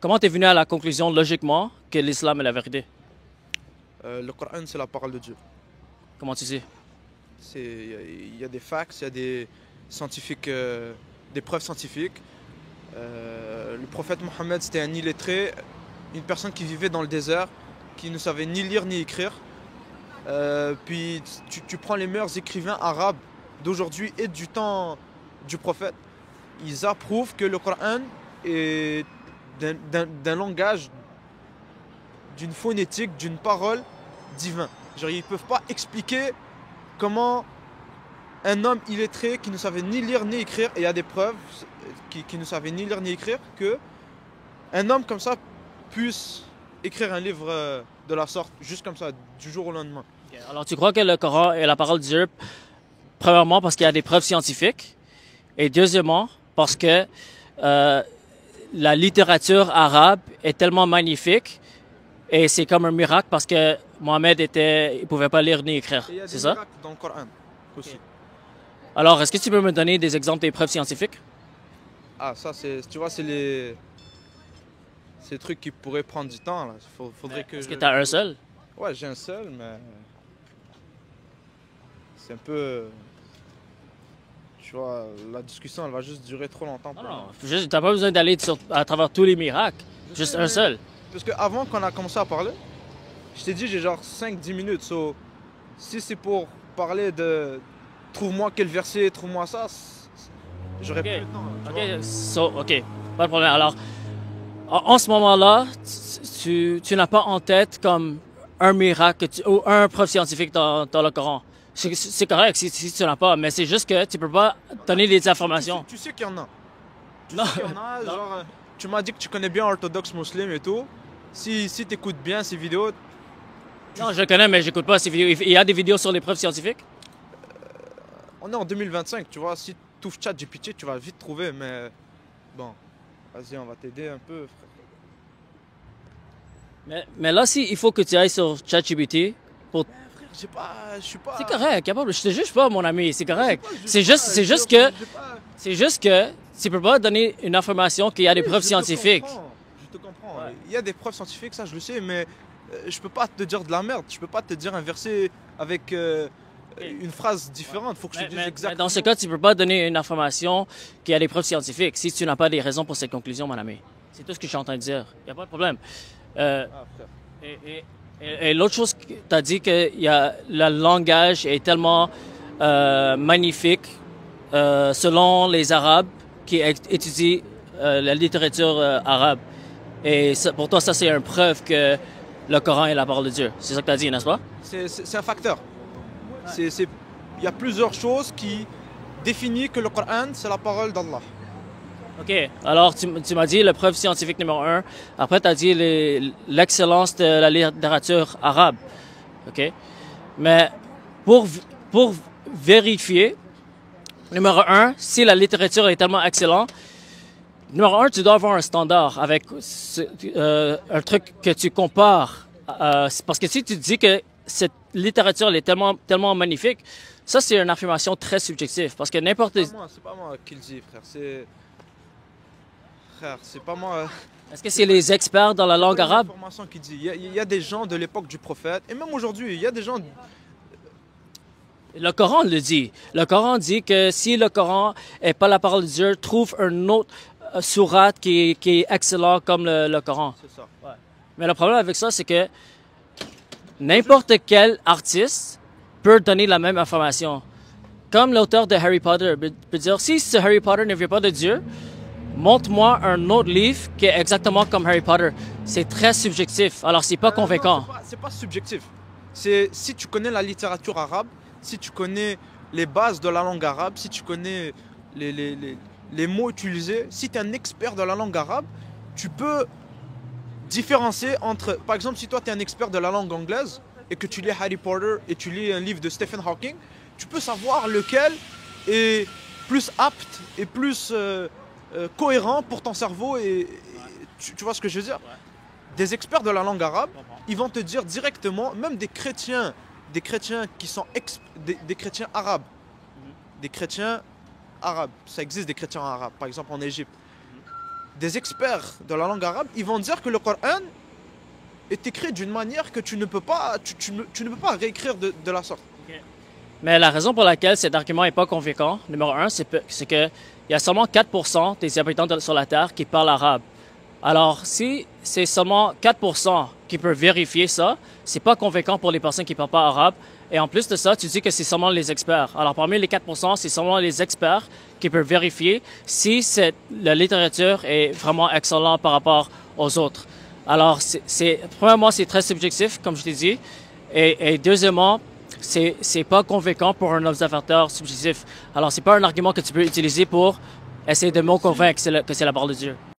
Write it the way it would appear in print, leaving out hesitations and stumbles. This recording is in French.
Comment tu es venu à la conclusion logiquement que l'islam est la vérité? Le Coran, c'est la parole de Dieu. Comment tu sais? Il y a des facts, il y a des scientifiques, des preuves scientifiques. Le prophète Mohammed, c'était un illettré, une personne qui vivait dans le désert, qui ne savait ni lire ni écrire. Puis tu prends les meilleurs écrivains arabes d'aujourd'hui et du temps du prophète. Ils approuvent que le Coran est d'un langage, d'une phonétique, d'une parole divin. Genre, ils ne peuvent pas expliquer comment un homme illettré qui ne savait ni lire ni écrire, et il y a des preuves qui ne savait ni lire ni écrire, que un homme comme ça puisse écrire un livre de la sorte, juste comme ça, du jour au lendemain. Alors, tu crois que le Coran est la parole de Dieu, premièrement parce qu'il y a des preuves scientifiques, et deuxièmement parce que la littérature arabe est tellement magnifique, et c'est comme un miracle parce que Mohamed il pouvait pas lire ni écrire, c'est ça? Il y a des miracles dans le Coran aussi. Okay. Alors, est-ce que tu peux me donner des exemples des preuves scientifiques? Ah, ça, tu vois, c'est les trucs qui pourraient prendre du temps. Là. Faudrait que Est-ce que tu as un seul? Ouais, j'ai un seul, mais c'est un peu... Tu vois, la discussion, elle va juste durer trop longtemps. Non, tu n'as pas besoin d'aller à travers tous les miracles. Juste un seul. Parce qu'avant qu'on a commencé à parler, je t'ai dit j'ai genre 5-10 minutes. So, si c'est pour parler de trouve-moi quel verset, trouve-moi ça, j'aurais plus le temps. Ok, pas de problème. Alors, en ce moment-là, tu n'as pas en tête comme un miracle ou un preuve scientifique dans le Coran. C'est correct si tu n'en as pas, mais c'est juste que tu peux pas donner des informations. Tu sais qu'il y en a. Tu sais qu'il y en a, genre, tu m'as dit que tu connais bien orthodoxe musulman et tout. Si tu écoutes bien ces vidéos... Non, je connais, mais j'écoute pas ces vidéos. Il y a des vidéos sur les preuves scientifiques? On est en 2025, tu vois. Si tu ouvres ChatGPT, tu vas vite trouver, mais... Bon, vas-y, on va t'aider un peu, frère. Mais là, il faut que tu ailles sur ChatGPT pour... Je suis pas... C'est correct, je te juge pas, mon ami, c'est correct. C'est juste que tu peux pas donner une information qu'il y a des preuves scientifiques. Je te comprends. Ouais. Il y a des preuves scientifiques, ça je le sais, mais je peux pas te dire de la merde. Je peux pas te dire un verset avec une phrase différente. Faut que je te dise exactement. Mais dans ce cas, tu peux pas donner une information qu'il y a des preuves scientifiques si tu n'as pas des raisons pour cette conclusion, mon ami. C'est tout ce que je suis en train de dire. Il n'y a pas de problème. Et l'autre chose, tu as dit que le langage est tellement magnifique selon les Arabes qui étudient la littérature arabe. Et pour toi, ça, c'est une preuve que le Coran est la parole de Dieu. C'est ça que tu as dit, n'est-ce pas? C'est un facteur. Il y a plusieurs choses qui définissent que le Coran, c'est la parole d'Allah. OK. Alors, tu m'as dit la preuve scientifique numéro 1. Après, tu as dit l'excellence de la littérature arabe. OK? Mais pour vérifier, numéro 1, si la littérature est tellement excellente, numéro 1, tu dois avoir un standard avec un truc que tu compares. Parce que si tu dis que cette littérature elle est tellement magnifique, ça, c'est une affirmation très subjective. Parce que n'importe... C'est pas moi qui le dis, frère. Frère, c'est pas moi. Est-ce que c'est les experts dans la langue arabe? Qui dit. Il y a des gens de l'époque du prophète, et même aujourd'hui, il y a des gens... Le Coran le dit. Le Coran dit que si le Coran n'est pas la parole de Dieu, trouve un autre sourate qui est excellent comme le Coran. C'est ça. Ouais. Mais le problème avec ça, c'est que n'importe quel artiste peut donner la même information. Comme l'auteur de Harry Potter peut dire, si ce Harry Potter ne vient pas de Dieu, montre-moi un autre livre qui est exactement comme Harry Potter. C'est très subjectif, alors c'est pas convaincant. C'est pas subjectif. Si tu connais la littérature arabe, si tu connais les bases de la langue arabe, si tu connais les mots utilisés, si tu es un expert de la langue arabe, tu peux différencier entre... Par exemple, si toi tu es un expert de la langue anglaise et que tu lis Harry Potter et tu lis un livre de Stephen Hawking, tu peux savoir lequel est plus apte et plus... cohérent pour ton cerveau et tu vois ce que je veux dire? Des experts de la langue arabe, ils vont te dire directement, même des chrétiens qui sont des chrétiens arabes, des chrétiens arabes, ça existe des chrétiens arabes, par exemple en Égypte. des experts de la langue arabe, ils vont dire que le Coran est écrit d'une manière que tu ne peux pas réécrire de la sorte. Mais la raison pour laquelle cet argument n'est pas convaincant, numéro un, c'est qu'il y a seulement 4% des habitants sur la Terre qui parlent arabe. Alors, si c'est seulement 4% qui peuvent vérifier ça, c'est pas convaincant pour les personnes qui ne parlent pas arabe. Et en plus de ça, tu dis que c'est seulement les experts. Alors, parmi les 4%, c'est seulement les experts qui peuvent vérifier si la littérature est vraiment excellente par rapport aux autres. Alors, premièrement, c'est très subjectif, comme je t'ai dit. Et deuxièmement, c'est pas convaincant pour un observateur subjectif. Alors, c'est pas un argument que tu peux utiliser pour essayer de me convaincre que c'est la parole de Dieu.